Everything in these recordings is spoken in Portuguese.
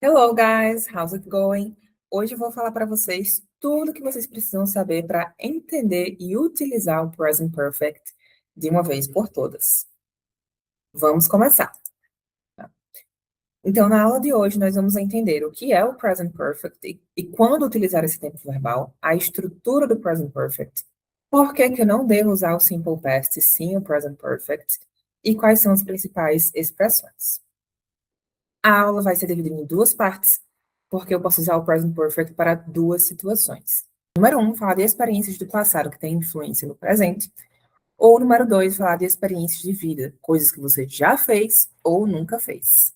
Hello, guys! How's it going? Hoje eu vou falar para vocês tudo que vocês precisam saber para entender e utilizar o Present Perfect de uma vez por todas. Vamos começar. Então, na aula de hoje, nós vamos entender o que é o Present Perfect e quando utilizar esse tempo verbal, a estrutura do Present Perfect, por que que eu não devo usar o Simple Past e sim o Present Perfect e quais são as principais expressões. A aula vai ser dividida em duas partes, porque eu posso usar o present perfect para duas situações. Número 1, falar de experiências do passado que têm influência no presente. Ou número 2, falar de experiências de vida, coisas que você já fez ou nunca fez.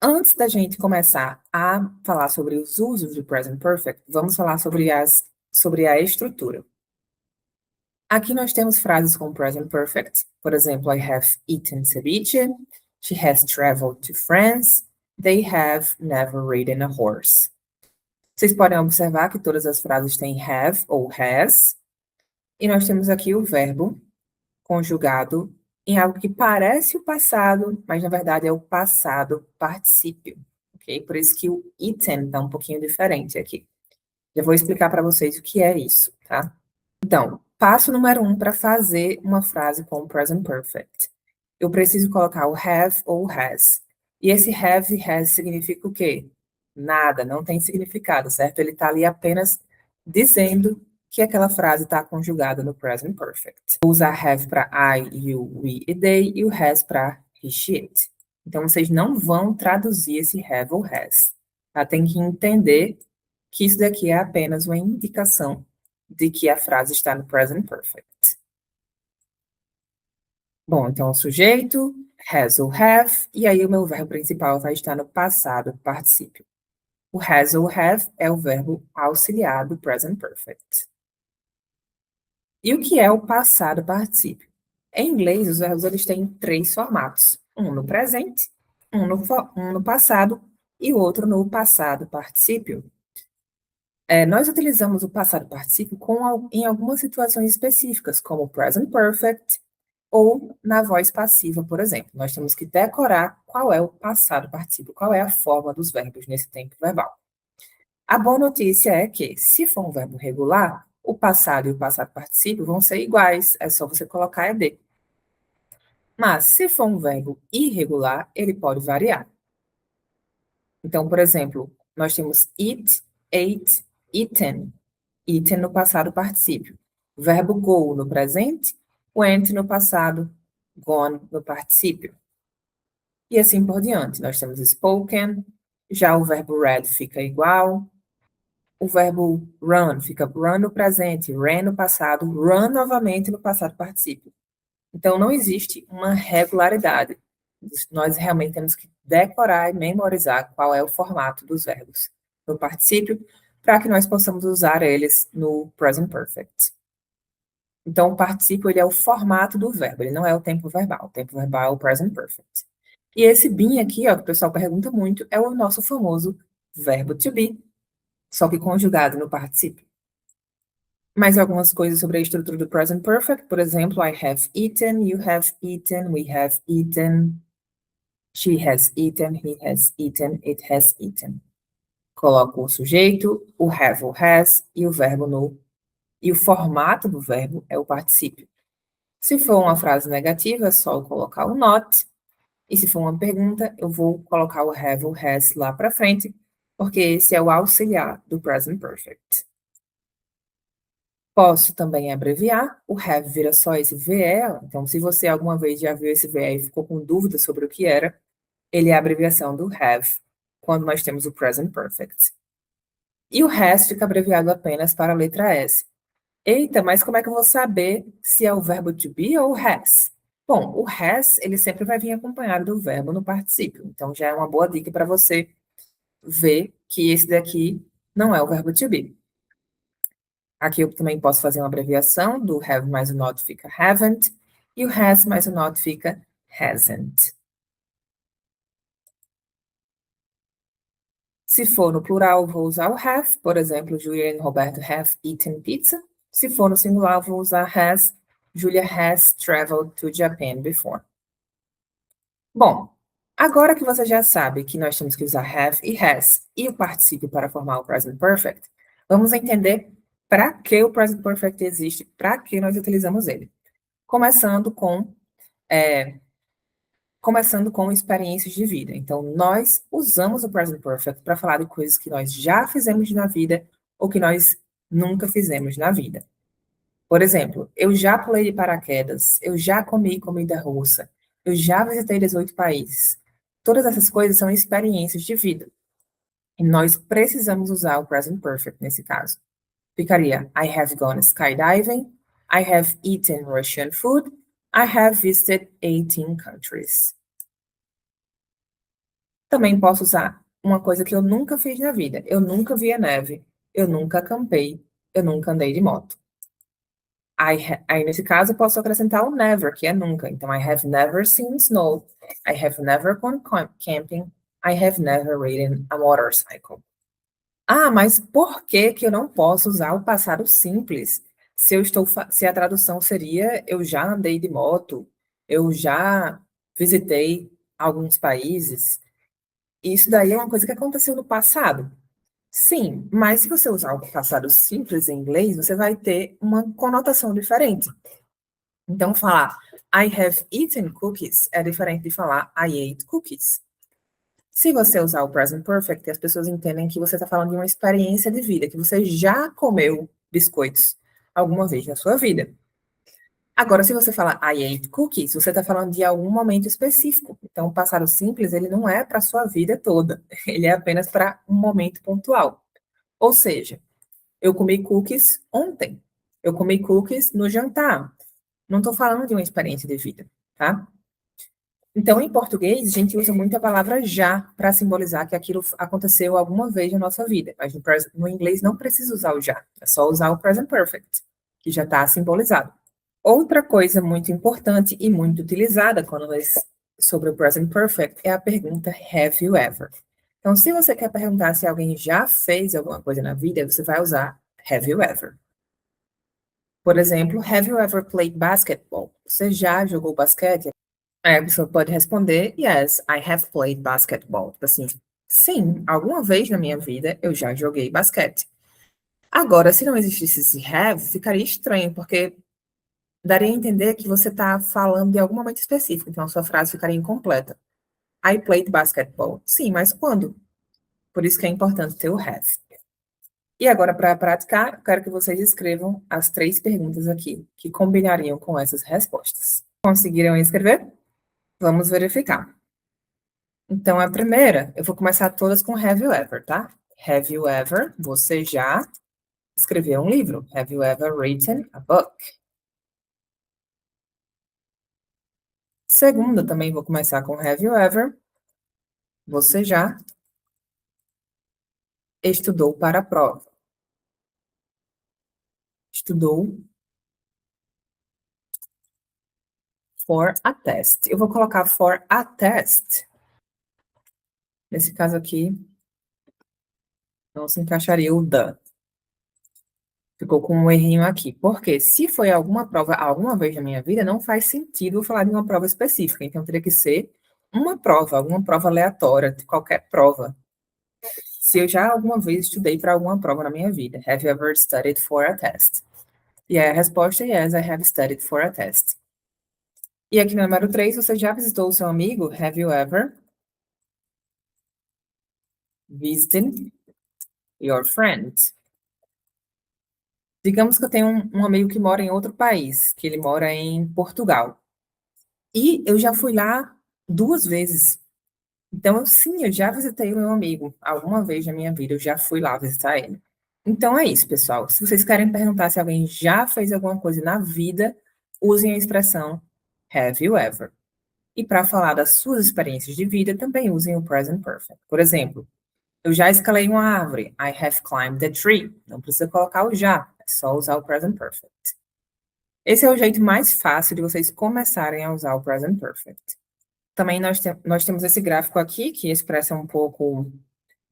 Antes da gente começar a falar sobre os usos do present perfect, vamos falar sobre a estrutura. Aqui nós temos frases com present perfect, por exemplo, I have eaten ceviche, she has traveled to France, they have never ridden a horse. Vocês podem observar que todas as frases têm have ou has, e nós temos aqui o verbo conjugado em algo que parece o passado, mas na verdade é o passado particípio, ok? Por isso que o eaten está um pouquinho diferente aqui. Eu vou explicar para vocês o que é isso, tá? Então, passo número 1 para fazer uma frase com o present perfect. Eu preciso colocar o have ou has. E esse have e has significa o quê? Nada, não tem significado, certo? Ele está ali apenas dizendo que aquela frase está conjugada no present perfect. Vou usar have para I, you, we e they, e o has para he, she, it. Então, vocês não vão traduzir esse have ou has. Tá? Tem que entender que isso daqui é apenas uma indicação de que a frase está no present perfect. Bom, então o sujeito, has ou have, e aí o meu verbo principal vai estar no passado particípio. O has ou have é o verbo auxiliar do present perfect. E o que é o passado particípio? Em inglês, os verbos eles têm três formatos: um no presente, um no passado e o outro no passado particípio. Nós utilizamos o passado particípio em algumas situações específicas, como o present perfect ou na voz passiva, por exemplo. Nós temos que decorar qual é o passado particípio, qual é a forma dos verbos nesse tempo verbal. A boa notícia é que, se for um verbo regular, o passado e o passado particípio vão ser iguais, é só você colocar ED. Mas, se for um verbo irregular, ele pode variar. Então, por exemplo, nós temos eat, ate, eaten. Eaten no passado particípio. Verbo go no presente, went no passado, gone no particípio. E assim por diante. Nós temos spoken, já o verbo read fica igual. O verbo run fica run no presente, ran no passado, run novamente no passado particípio. Então, não existe uma regularidade. Nós realmente temos que decorar e memorizar qual é o formato dos verbos no particípio, para que nós possamos usar eles no present perfect. Então, o particípio ele é o formato do verbo, ele não é o tempo verbal. O tempo verbal é o present perfect. E esse been aqui, ó, que o pessoal pergunta muito, é o nosso famoso verbo to be, só que conjugado no particípio. Mais algumas coisas sobre a estrutura do present perfect, por exemplo, I have eaten, you have eaten, we have eaten, she has eaten, he has eaten, it has eaten. Coloco o sujeito, o have ou has e o verbo no. E o formato do verbo é o particípio. Se for uma frase negativa, é só eu colocar o not. E se for uma pergunta, eu vou colocar o have ou has lá para frente, porque esse é o auxiliar do present perfect. Posso também abreviar, o have vira só esse VE, então se você alguma vez já viu esse VE e ficou com dúvida sobre o que era, ele é a abreviação do have, quando nós temos o present perfect. E o has fica abreviado apenas para a letra S. Eita, mas como é que eu vou saber se é o verbo to be ou o has? Bom, o has, ele sempre vai vir acompanhado do verbo no particípio, então já é uma boa dica para você ver que esse daqui não é o verbo to be. Aqui eu também posso fazer uma abreviação do have mais o not fica haven't, e o has mais o not fica hasn't. Se for no plural, vou usar o have, por exemplo, Julia e Roberto have eaten pizza. Se for no singular, vou usar has, Julia has traveled to Japan before. Bom, Agora que você já sabe que nós temos que usar have e has e o particípio para formar o present perfect, vamos entender para que o present perfect existe, para que nós utilizamos ele. Começando com experiências de vida. Então, nós usamos o present perfect para falar de coisas que nós já fizemos na vida ou que nós nunca fizemos na vida. Por exemplo, eu já pulei de paraquedas, eu já comi comida russa, eu já visitei 18 países. Todas essas coisas são experiências de vida. E nós precisamos usar o present perfect nesse caso. Ficaria: I have gone skydiving, I have eaten Russian food, I have visited 18 countries. Também posso usar uma coisa que eu nunca fiz na vida. Eu nunca vi a neve, eu nunca acampei, eu nunca andei de moto. Aí, nesse caso, eu posso acrescentar o never, que é nunca. Então, I have never seen snow, I have never gone camping, I have never ridden a motorcycle. Ah, mas por que que eu não posso usar o passado simples? Se a tradução seria eu já andei de moto, eu já visitei alguns países. Isso daí é uma coisa que aconteceu no passado. Sim, mas se você usar o passado simples em inglês, você vai ter uma conotação diferente. Então, falar I have eaten cookies é diferente de falar I ate cookies. Se você usar o present perfect, as pessoas entendem que você está falando de uma experiência de vida, que você já comeu biscoitos alguma vez na sua vida. Agora, se você falar I ate cookies, você está falando de algum momento específico. Então, o passado simples, ele não é para a sua vida toda. Ele é apenas para um momento pontual. Ou seja, eu comi cookies ontem. Eu comi cookies no jantar. Não estou falando de uma experiência de vida, tá? Então, em português, a gente usa muito a palavra já para simbolizar que aquilo aconteceu alguma vez na nossa vida. Mas no inglês não precisa usar o já. É só usar o present perfect, que já está simbolizado. Outra coisa muito importante e muito utilizada sobre o present perfect é a pergunta have you ever? Então, se você quer perguntar se alguém já fez alguma coisa na vida, você vai usar have you ever. Por exemplo, have you ever played basketball? Você já jogou basquete? Aí a pessoa pode responder, yes, I have played basketball. Tipo assim, sim, alguma vez na minha vida eu já joguei basquete. Agora, se não existisse esse have, ficaria estranho, porque daria a entender que você está falando de algum momento específico, então a sua frase ficaria incompleta. I played basketball. Sim, mas quando? Por isso que é importante ter o have. E agora, para praticar, eu quero que vocês escrevam as 3 perguntas aqui, que combinariam com essas respostas. Conseguiram escrever? Vamos verificar. Então, a primeira, eu vou começar todas com have you ever, tá? Have you ever, você já escreveu um livro? Have you ever written a book? Segunda, também vou começar com have you ever, você já estudou para a prova? Estudou for a test. Eu vou colocar for a test. Nesse caso aqui, não se encaixaria o the. Ficou com um errinho aqui. Porque se foi alguma prova alguma vez na minha vida, não faz sentido eu falar de uma prova específica. Então, teria que ser uma prova, alguma prova aleatória, de qualquer prova. Se eu já alguma vez estudei para alguma prova na minha vida. Have you ever studied for a test? E aí a resposta é yes, I have studied for a test. E aqui no número 3, você já visitou o seu amigo? Have you ever visited your friend? Digamos que eu tenho um amigo que mora em outro país, que ele mora em Portugal. E eu já fui lá 2 vezes. Então, sim, eu já visitei o meu amigo alguma vez na minha vida, eu já fui lá visitar ele. Então é isso, pessoal. Se vocês querem perguntar se alguém já fez alguma coisa na vida, usem a expressão have you ever. E para falar das suas experiências de vida, também usem o present perfect. Por exemplo, eu já escalei uma árvore. I have climbed the tree. Não precisa colocar o já, é só usar o present perfect. Esse é o jeito mais fácil de vocês começarem a usar o present perfect. Também nós temos esse gráfico aqui, que expressa um pouco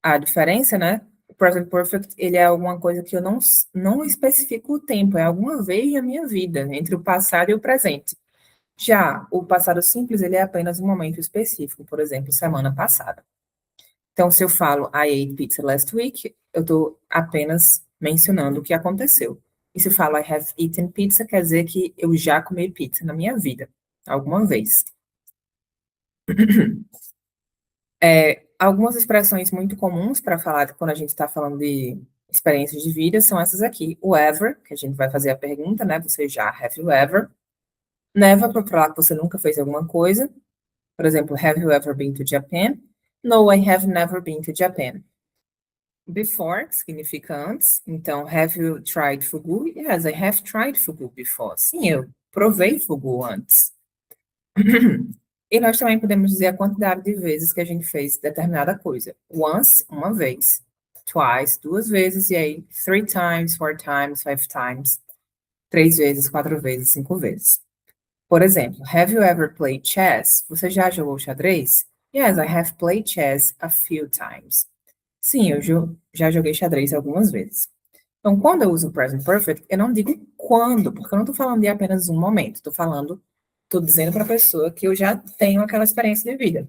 a diferença, né? O present perfect, ele é alguma coisa que eu não especifico o tempo, é alguma vez na minha vida, entre o passado e o presente. Já o passado simples, ele é apenas um momento específico, por exemplo, semana passada. Então, se eu falo I ate pizza last week, eu estou apenas mencionando o que aconteceu. E se eu falo I have eaten pizza, quer dizer que eu já comi pizza na minha vida, alguma vez. Algumas expressões muito comuns para falar quando a gente está falando de experiências de vida são essas aqui. O ever, que a gente vai fazer a pergunta, né? Você já, have you ever? Never, para falar que você nunca fez alguma coisa. Por exemplo, have you ever been to Japan? No, I have never been to Japan. Before, que significa antes. Então, have you tried fugu? Yes, I have tried fugu before. Sim, eu provei fugu antes. E nós também podemos dizer a quantidade de vezes que a gente fez determinada coisa. Once, uma vez. Twice, duas vezes. E aí, three times, four times, five times. Três vezes, quatro vezes, cinco vezes. Por exemplo, have you ever played chess? Você já jogou xadrez? Yes, I have played chess a few times. Sim, eu já joguei xadrez algumas vezes. Então, quando eu uso o present perfect, eu não digo quando, porque eu não estou falando de apenas um momento, estou dizendo para a pessoa que eu já tenho aquela experiência de vida.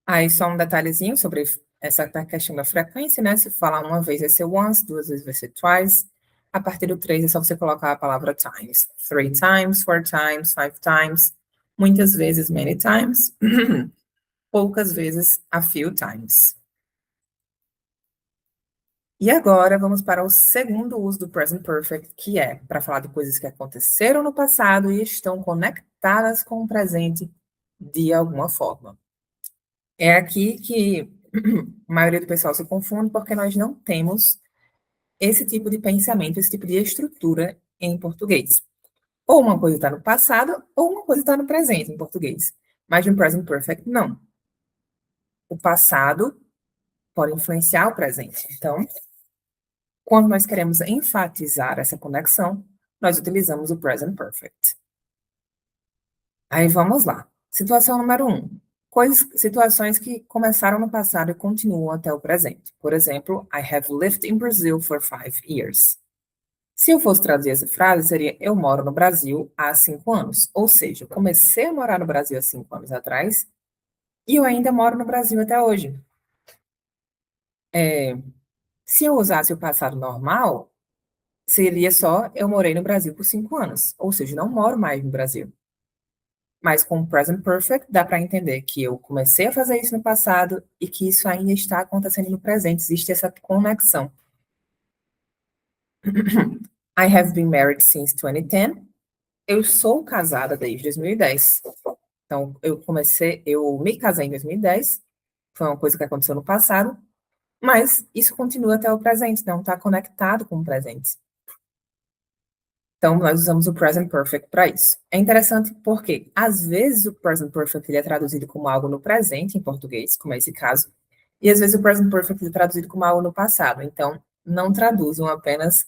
Aí, só um detalhezinho sobre essa questão da frequência, né? Se falar uma vez vai ser once, duas vezes vai ser twice. A partir do três é só você colocar a palavra times. Three times, four times, five times. Muitas vezes, many times. Poucas vezes, a few times. E agora vamos para o segundo uso do present perfect, que é para falar de coisas que aconteceram no passado e estão conectadas com o presente de alguma forma. É aqui que a maioria do pessoal se confunde porque nós não temos esse tipo de pensamento, esse tipo de estrutura em português. Ou uma coisa está no passado, ou uma coisa está no presente em português. Mas no present perfect, não. O passado pode influenciar o presente. Então, quando nós queremos enfatizar essa conexão, nós utilizamos o present perfect. Aí vamos lá. Situação número 1. Situações que começaram no passado e continuam até o presente. Por exemplo, I have lived in Brazil for 5 years. Se eu fosse traduzir essa frase, seria eu moro no Brasil há 5 anos. Ou seja, eu comecei a morar no Brasil há 5 anos atrás e eu ainda moro no Brasil até hoje. Se eu usasse o passado normal, seria só eu morei no Brasil por 5 anos. Ou seja, não moro mais no Brasil. Mas com o present perfect dá para entender que eu comecei a fazer isso no passado e que isso ainda está acontecendo no presente. Existe essa conexão. I have been married since 2010. Eu sou casada desde 2010. Então, eu me casei em 2010. Foi uma coisa que aconteceu no passado, mas isso continua até o presente, não está conectado com o presente. Então, nós usamos o present perfect para isso. É interessante porque, às vezes, o present perfect ele é traduzido como algo no presente, em português, como é esse caso, e às vezes o present perfect é traduzido como algo no passado. Então, não traduzam, apenas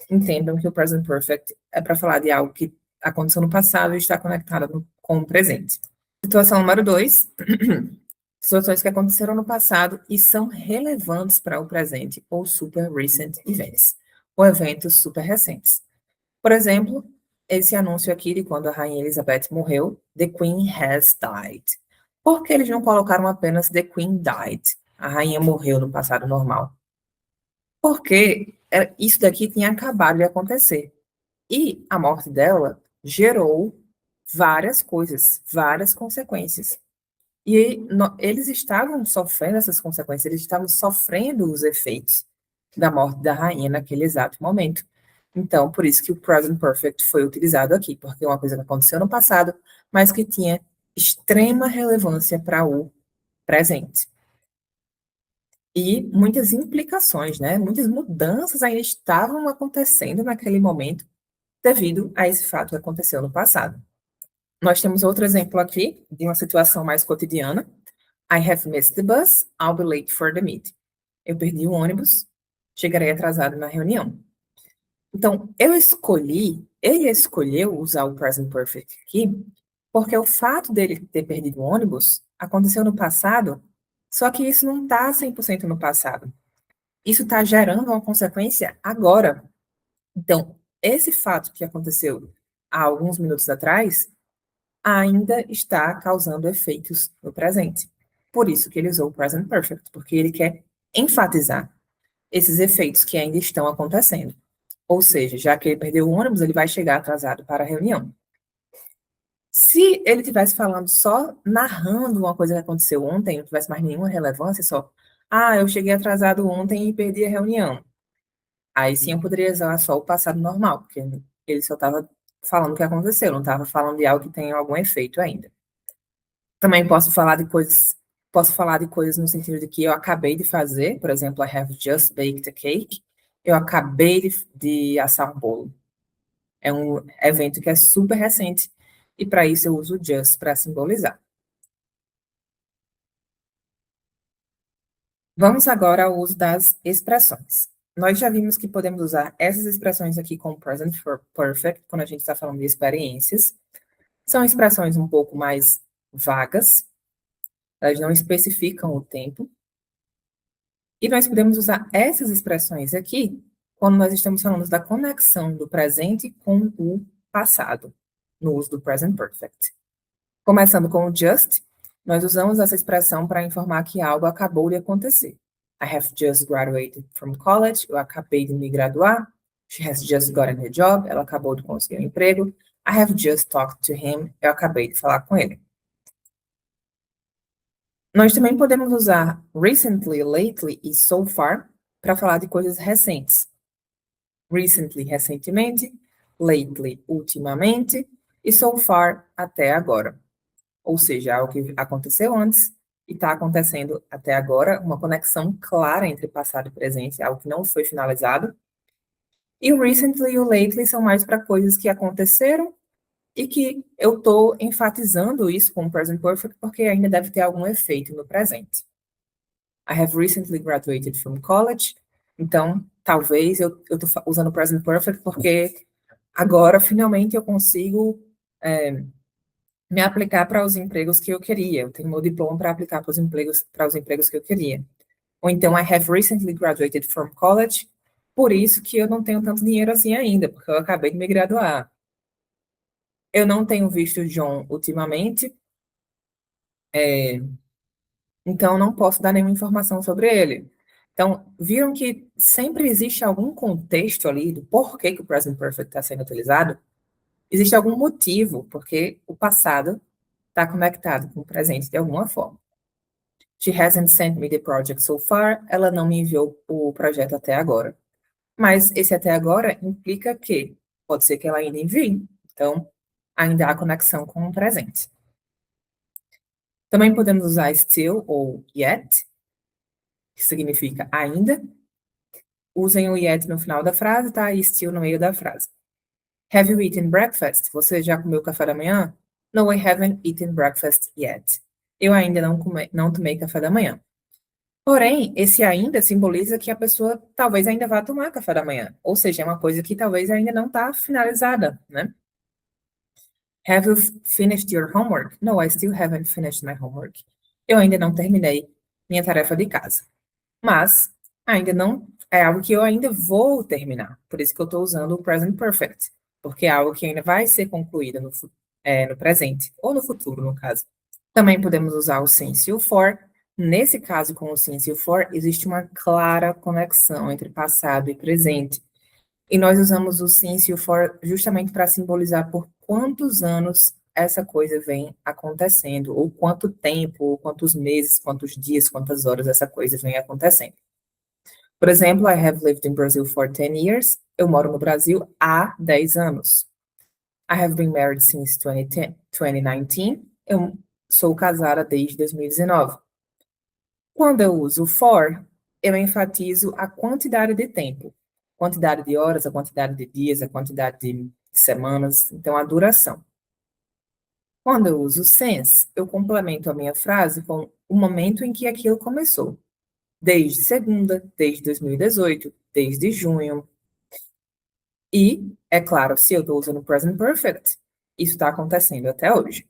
entendam que o present perfect é para falar de algo que aconteceu no passado e está conectado com o presente. Situação número 2. Situações que aconteceram no passado e são relevantes para o presente, ou super recent events, ou eventos super recentes. Por exemplo, esse anúncio aqui de quando a Rainha Elizabeth morreu, The Queen has died. Por que eles não colocaram apenas The Queen died? A rainha morreu no passado normal. Porque isso daqui tinha acabado de acontecer. E a morte dela gerou várias coisas, várias consequências. E eles estavam sofrendo essas consequências, eles estavam sofrendo os efeitos da morte da rainha naquele exato momento. Então, por isso que o present perfect foi utilizado aqui, porque é uma coisa que aconteceu no passado, mas que tinha extrema relevância para o presente. E muitas implicações, né? Muitas mudanças ainda estavam acontecendo naquele momento devido a esse fato que aconteceu no passado. Nós temos outro exemplo aqui de uma situação mais cotidiana. I have missed the bus, I'll be late for the meeting. Eu perdi o ônibus, chegarei atrasado na reunião. Então, ele escolheu usar o present perfect aqui, porque o fato dele ter perdido o ônibus aconteceu no passado, só que isso não está 100% no passado. Isso está gerando uma consequência agora. Então, esse fato que aconteceu há alguns minutos atrás, ainda está causando efeitos no presente. Por isso que ele usou o present perfect, porque ele quer enfatizar esses efeitos que ainda estão acontecendo. Ou seja, já que ele perdeu o ônibus, ele vai chegar atrasado para a reunião. Se ele estivesse falando só narrando uma coisa que aconteceu ontem, não tivesse mais nenhuma relevância, só, eu cheguei atrasado ontem e perdi a reunião. Aí sim eu poderia usar só o passado normal, porque ele só estava falando o que aconteceu, não estava falando de algo que tenha algum efeito ainda. Também posso falar de coisas no sentido de que eu acabei de fazer, por exemplo, I have just baked a cake. Eu acabei de assar um bolo. É um evento que é super recente e para isso eu uso just para simbolizar. Vamos agora ao uso das expressões. Nós já vimos que podemos usar essas expressões aqui com present perfect quando a gente está falando de experiências. São expressões um pouco mais vagas, elas não especificam o tempo. E nós podemos usar essas expressões aqui quando nós estamos falando da conexão do presente com o passado, no uso do present perfect. Começando com o just, nós usamos essa expressão para informar que algo acabou de acontecer. I have just graduated from college. Eu acabei de me graduar. She has just gotten a job. Ela acabou de conseguir um emprego. I have just talked to him. Eu acabei de falar com ele. Nós também podemos usar recently, lately e so far para falar de coisas recentes. Recently, recentemente. Lately, ultimamente. E so far, até agora. Ou seja, algo que aconteceu antes e está acontecendo até agora, uma conexão clara entre passado e presente, algo que não foi finalizado. E o recently e o lately são mais para coisas que aconteceram e que eu estou enfatizando isso com o present perfect porque ainda deve ter algum efeito no presente. I have recently graduated from college. Então, talvez eu estou usando o present perfect porque agora, finalmente, eu consigo me aplicar para os empregos que eu queria. Eu tenho meu diploma para aplicar para os empregos que eu queria. Ou então, I have recently graduated from college, por isso que eu não tenho tanto dinheiro assim ainda, porque eu acabei de me graduar. Eu não tenho visto John ultimamente, então não posso dar nenhuma informação sobre ele. Então, viram que sempre existe algum contexto ali do porquê que o present perfect está sendo utilizado? Existe algum motivo, porque o passado está conectado com o presente de alguma forma. She hasn't sent me the project so far. Ela não me enviou o projeto até agora. Mas esse até agora implica que pode ser que ela ainda envie. Então, ainda há conexão com o presente. Também podemos usar still ou yet, que significa ainda. Usem o yet no final da frase, tá? E still no meio da frase. Have you eaten breakfast? Você já comeu café da manhã? No, I haven't eaten breakfast yet. Eu ainda não tomei café da manhã. Porém, esse ainda simboliza que a pessoa talvez ainda vá tomar café da manhã. Ou seja, é uma coisa que talvez ainda não está finalizada, né? Have you finished your homework? No, I still haven't finished my homework. Eu ainda não terminei minha tarefa de casa. Mas ainda não é algo que eu ainda vou terminar. Por isso que eu estou usando o present perfect, porque é algo que ainda vai ser concluído no presente, ou no futuro, no caso. Também podemos usar o since e o for. Nesse caso, com o since e o for, existe uma clara conexão entre passado e presente. E nós usamos o since e o for justamente para simbolizar por quantos anos essa coisa vem acontecendo, ou quanto tempo, ou quantos meses, quantos dias, quantas horas essa coisa vem acontecendo. Por exemplo, I have lived in Brazil for 10 years. Eu moro no Brasil há 10 anos. I have been married since 2019. Eu sou casada desde 2019. Quando eu uso for, eu enfatizo a quantidade de tempo. Quantidade de horas, a quantidade de dias, a quantidade de semanas, então a duração. Quando eu uso since, eu complemento a minha frase com o momento em que aquilo começou. Desde segunda, desde 2018, desde junho. E, é claro, se eu estou usando present perfect, isso está acontecendo até hoje.